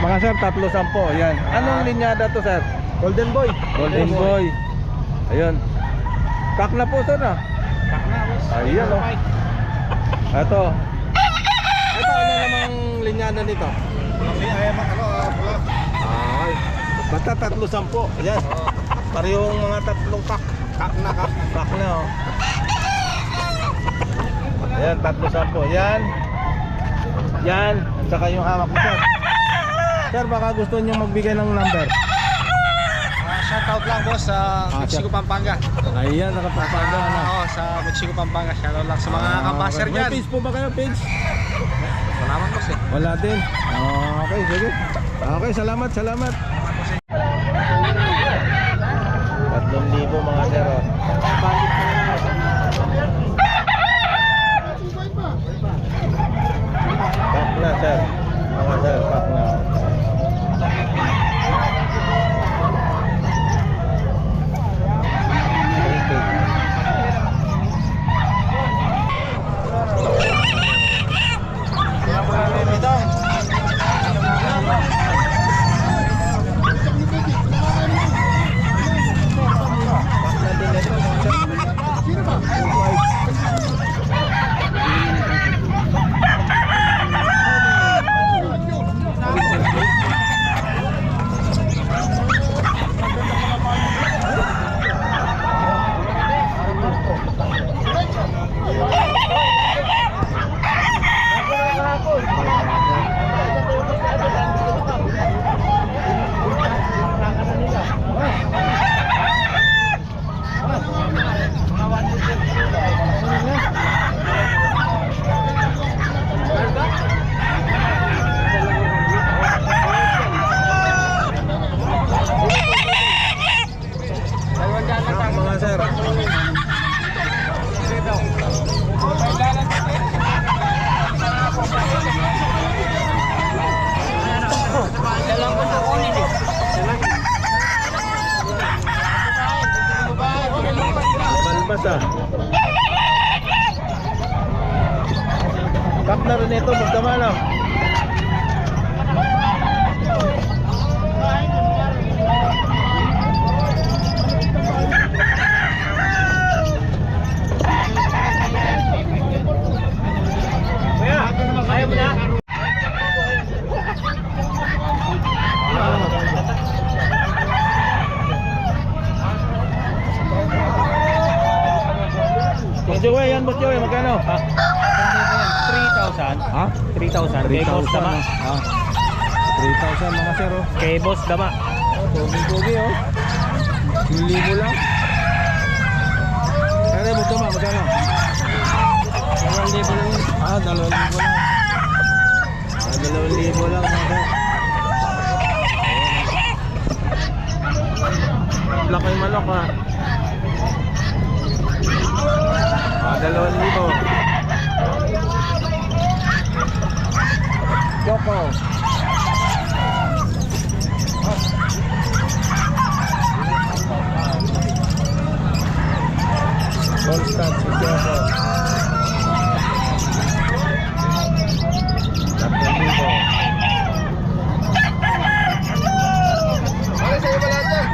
Mga sir, 310. Yan. Anong linyada to sir? Golden Boy. Golden Boy. Ayun. Kak na po sir ah. Takna, boss. Ayan o. Ito. Ito, ano namang linyada nito? Ay. Basta 310. Ayan. Parehong mga 3 kak. Kak na. Kak na o. Ayan, 310. Yan. Yan. At saka yung hawak mo sir. Sir, baka gusto nyo magbigay ng number. Shoutout lang boss sa Mexico, Pampanga. Ayan, nakapapanda na. Oo, sa Mexico, Pampanga. Shoutout lang sa mga kabaser May dyan. page po ba kayo? Page? Wala naman boss eh. Wala din. Okay, sige. Okay, salamat. 3,000 mga sir. Pak na sir. Mga sir, pak na. Mga sir. Balbas ah. Kap na rin ito, magdamano. Ayaw mo na? Boss Joey, yan Boss Joey, magkano? 3,000. Ha? 3,000. Kay Boss Dama. Ha? 3,000 mga sir oh. Kay Boss Dama. Pogi-pogi oh. 1,000 lang. Kaya Boss Dama, magkano? 2,000 lang. 2,000 lang. 2,000 lang mga sir. Laki yung manok ha. 2,000. Choco. Constant si Choco. 3,000. Wala sa'yo ba lahat yan?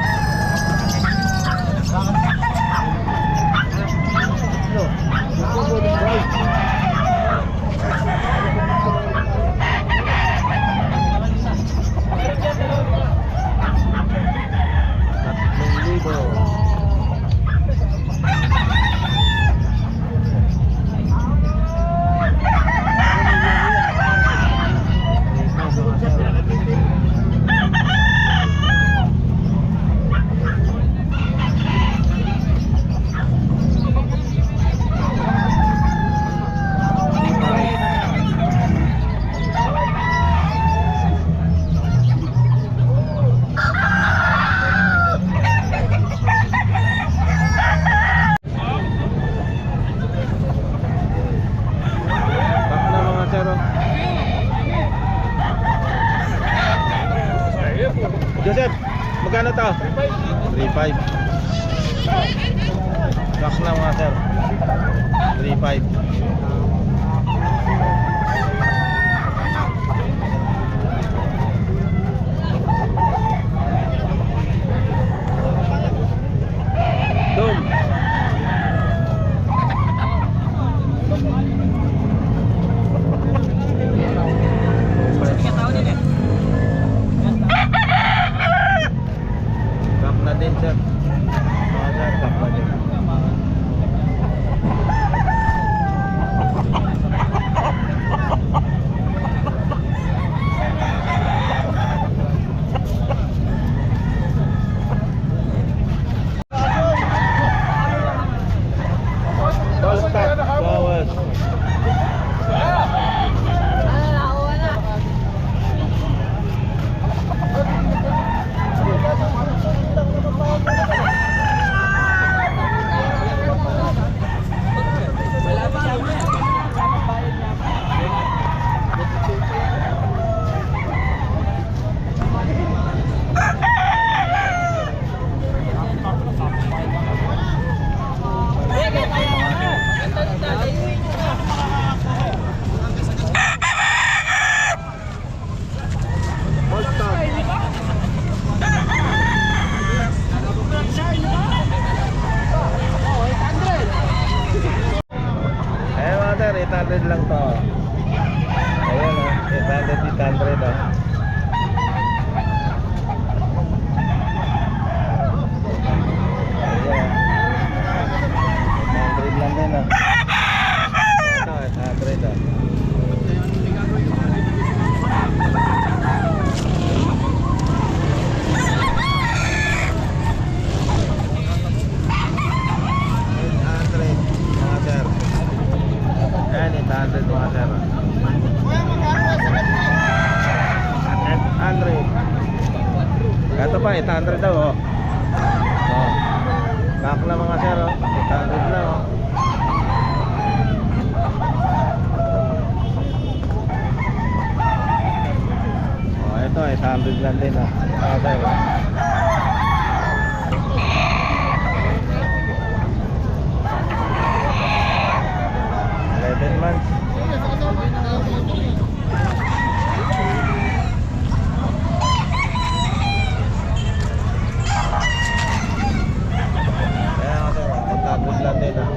Joseph, magkano to? 3,500. Cash na mga sir. 3,500. 800. Ito pa, 800 daw, oh. Oh. Back na mga sir, oh. 800 lang, oh. Oh, ito, 800 lang din, oh. Okay. 11 months. Kaya kasi magtagod lang din, ah.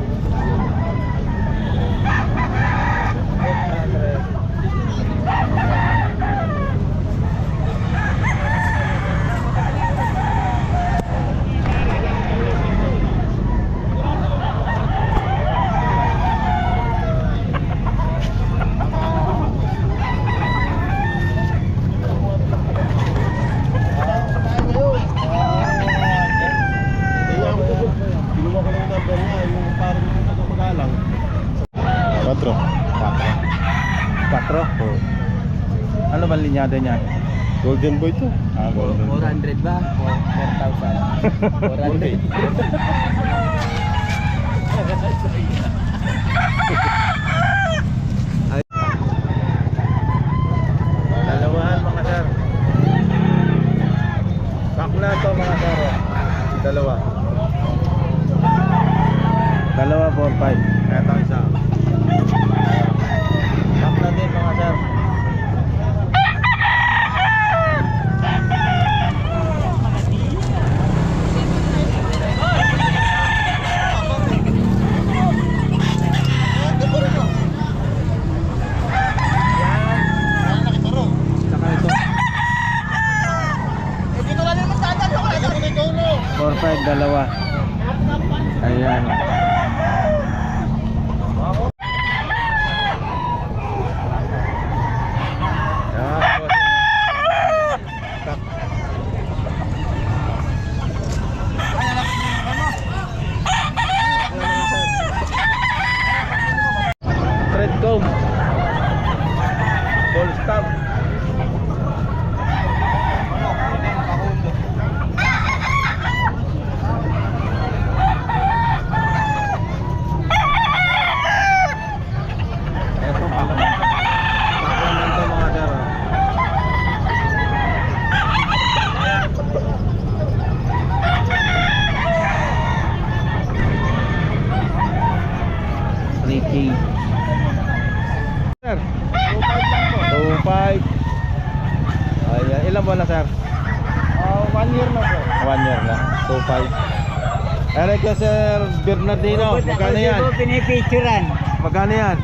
4. Ano ba linyada niya? Golden boy to. Ah, golden. 400 ba? 4,000. 400. Dalawahan mga sir. Bakla to mga sir, oh. Dalawa. Dalawa 4-5. Ito isa. Bakla din mga sir. Saka ito. 4-5 dalawa. Ayan. Red comb. Full stop. Ito pala. Paklaman to mga sir, oh. Ricky. Sir, 2.5. Ayan, ilan buwan na sir? 1 year na po. 1 year na, 2.5. Eric ka sir Bernardino, magkano yan? Pinipicturan. Magkano yan?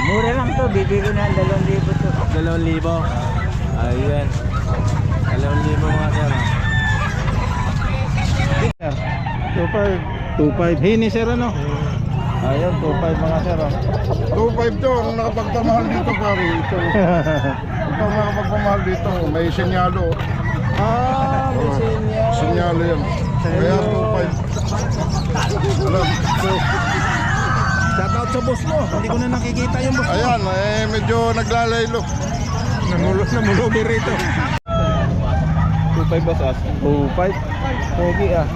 Mura lang to, bibili ko na 2,000 to. 2,000. Ayan, 2,000 mga sir, oh. Sir, 2.5. Hini sir ano? Ayun, 2.5 mga sir, oh. 2.5 to, ang nakapagpamahal dito pare. Ito. Ito ang nakapagpamahal dito. May senyalo. Ah, may sinyal. Senyalo yan. Kaya 2.5. Alam. Shout out sa boss mo. Hindi ko na nakikita yung boss mo. Ayan, medyo naglalaylo. Namulubi rito. 2.5 boss as. 2.5. Pogi ah.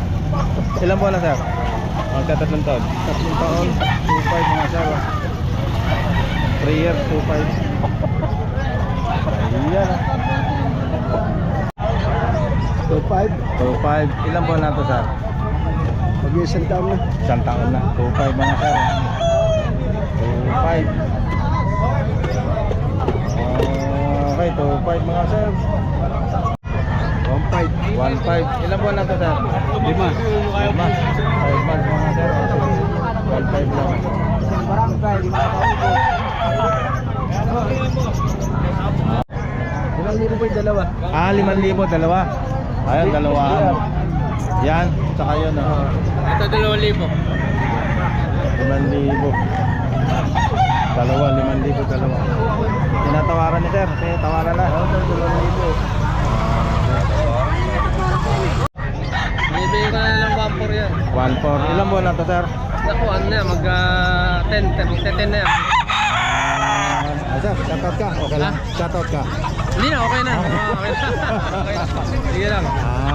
Ilan buwan na sir? Magka-3 taon. 3 taon. 2.5 mga sir. 3 years, 2.5. Ayan ah. 2,500. 2.5. Ilan buwan na to sir? Mag-isang taon na. 1 taon na. 2.5 mga sir. 2.5. Okay, 2.5 mga sir. 1,500. 1.5. Ilan buwan na to sir? 5 months. 5 months mga sir. 1.5 lang. Barangay, 5,000 po yung dalawa. Ah, 5,000 dalawa. Ayan, dalawa. Yan, tsaka yun. Ito 2,000. 5,000. Dalawa, 5,000 dalawa. Tinatawaran ni sir. Kaya tawaran na. 2,000. Bibigay ko na lang 1,400 yan. 1.4. Ilan buwan na to sir? Naku, ano na yan, mag 10 na yan. Sir, shoutout ka? Okay lang? Shoutout ka? Hindi na, okay na. Okay na. Sige lang. Ah.